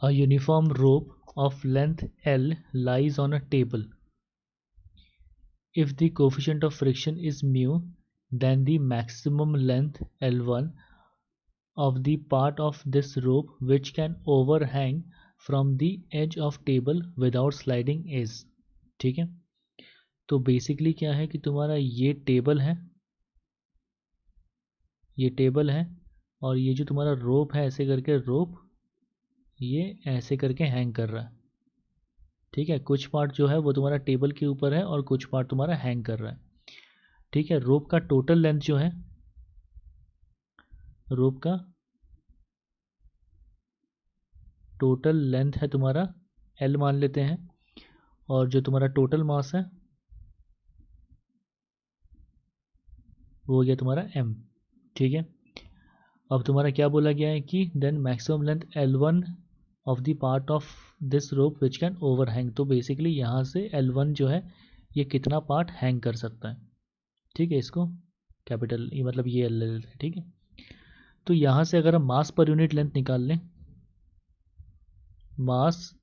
A uniform rope of length L lies on a table. If the coefficient of friction is mu, then the maximum length L1 of the part of this rope which can overhang from the edge of table without sliding is. ठीक है, तो basically क्या है कि तुम्हारा ये table है और ये जो तुम्हारा रोप है ऐसे करके रोप ये ऐसे करके हैंग कर रहा है. ठीक है, कुछ पार्ट जो है वो तुम्हारा टेबल के ऊपर है और कुछ पार्ट तुम्हारा हैंग कर रहा है. ठीक है, रोप का टोटल लेंथ जो है, रोप का टोटल लेंथ है तुम्हारा L मान लेते हैं, और जो तुम्हारा टोटल मास है वो हो गया तुम्हारा M. ठीक है, अब तुम्हारा क्या बोला गया है कि then maximum length L1 of the part of this rope which can overhang. तो बेसिकली यहाँ से L1 जो है ये कितना पार्ट हैंग कर सकता है. ठीक है, इसको कैपिटल मतलब ये L लेते हैं. ठीक है, तो यहाँ से अगर हम मास पर यूनिट लेंथ निकाल लें, मास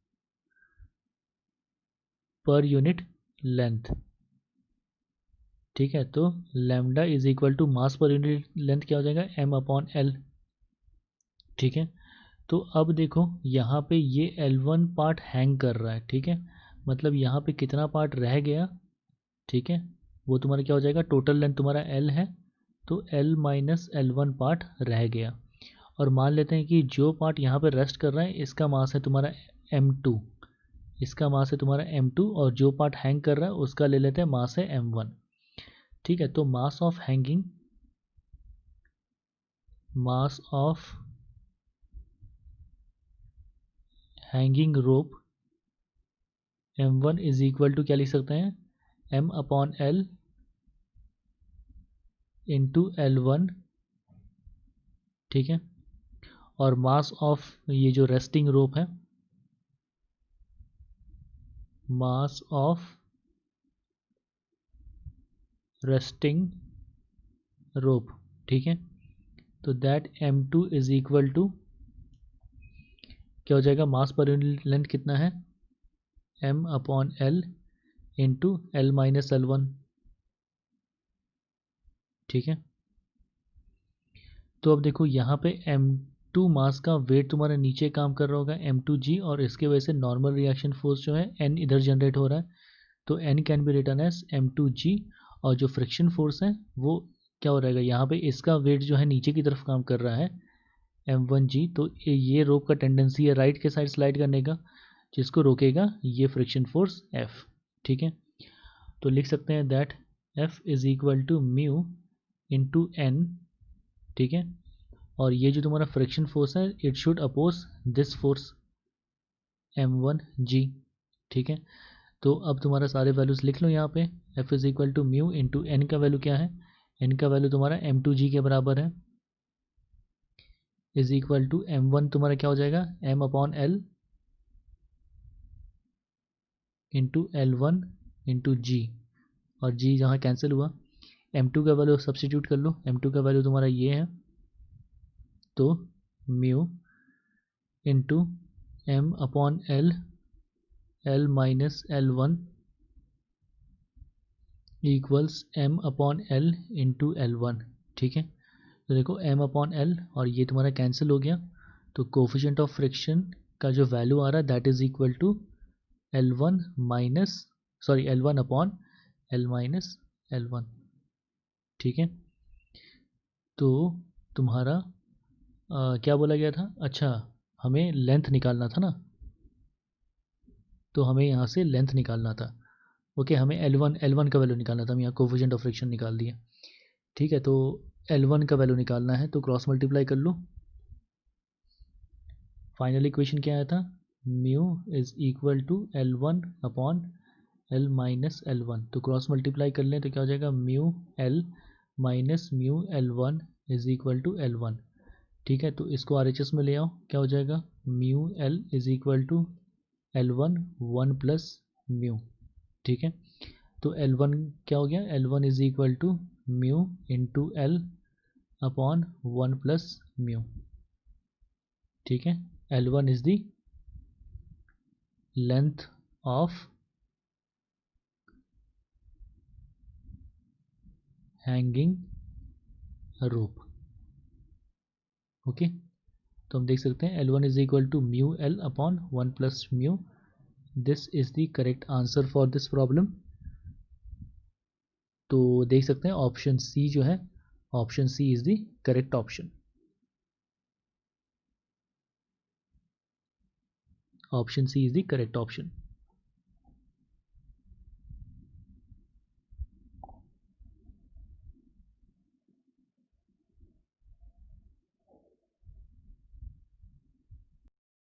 पर यूनिट लेंथ, ठीक है, तो lambda is equal to mass per unit length क्या हो जाएगा M/L. ठीक है, तो अब देखो यहाँ पे ये L1 पार्ट हैंग कर रहा है. ठीक है, मतलब यहाँ पे कितना पार्ट रह गया. ठीक है, वो तुम्हारा क्या हो जाएगा, टोटल लेंथ तुम्हारा L है तो L माइनस L1 पार्ट रह गया. और मान लेते हैं कि जो पार्ट यहाँ पे रेस्ट कर रहा है इसका मास है तुम्हारा M2, इसका मास है तुम्हारा M2, और जो पार्ट हैंग कर रहा है उसका ले लेते हैं मास है M1. ठीक है, तो mass of hanging rope M1 is equal to क्या लिख सकते हैं, M/L इंटू L1. ठीक है, और मास ऑफ ये जो रेस्टिंग रोप है, मास ऑफ रेस्टिंग रोप. ठीक है, तो that M2 is equal to क्या हो जाएगा, मास पर यूनिट लेंथ कितना है M/L into L minus L1. ठीक है, तो अब देखो यहाँ पे M2 मास का वेट तुम्हारा नीचे काम कर रहा होगा M2G, और इसके वजह से नॉर्मल रिएक्शन फोर्स जो है N इधर जनरेट हो रहा है, तो N can be written as M2G. और जो फ्रिक्शन फोर्स है वो क्या हो रहेगा, यहाँ पे इसका वेट जो है नीचे की तरफ काम कर रहा है M1G, तो ये रोप का टेंडेंसी है राइट के साइड स्लाइड करने का, जिसको रोकेगा ये फ्रिक्शन फोर्स F. ठीक है, तो लिख सकते हैं that F is equal to mu into N. ठीक है, और ये जो तुम्हारा फ्रिक्शन फोर्स है it should oppose this force M1G. ठीक है, तो अब तुम्हारा सारे वैल्यूज लिख लो यहाँ पे. F is equal to mu into N का वैल्यू क्या है, N का वैल्यू तुम्हारा M2G के बराबर है, इज इक्वल टू M1 तुम्हारा क्या हो जाएगा M/L into L1 into G, और G जहाँ कैंसिल हुआ, M2 का वैल्यू सब्सटीट्यूट कर लो. M2 का वैल्यू तुम्हारा ये है, तो mu into M/L L minus L1 equals M/L into L1. ठीक है, तो देखो M/L और ये तुम्हारा कैंसिल हो गया, तो कोफिशिएंट ऑफ फ्रिक्शन का जो वैल्यू आ रहा है that is equal to L1 upon L minus L1. ठीक है, तो तुम्हारा क्या बोला गया था, अच्छा हमें लेंथ निकालना था ना, तो हमें यहाँ से लेंथ निकालना था. ओके, हमें L1 का वैल्यू निकालना था, हम यहाँ कोफिशिएंट ऑफ फ्रिक्शन निकाल दिया. ठीक है, तो L1 का वैल्यू निकालना है तो क्रॉस मल्टीप्लाई कर लो. फाइनल इक्वेशन क्या आया था, mu is equal to L1 upon L minus L1. तो क्रॉस मल्टीप्लाई कर लें तो क्या हो जाएगा, mu L minus mu L1 is equal to L1. ठीक है, तो इसको RHS में ले आओ, क्या हो जाएगा, mu L is equal to L1 1 plus mu. ठीक है, तो L1 क्या हो गया, L1 is equal to mu into L upon 1 plus mu. ठीक है, L1 is the length of hanging rope. Okay, तो हम देख सकते हैं L1 is equal to mu L upon 1 plus mu. This is the correct answer for this problem. तो देख सकते हैं ऑप्शन सी जो है, option C is the correct option. Option C is the correct option.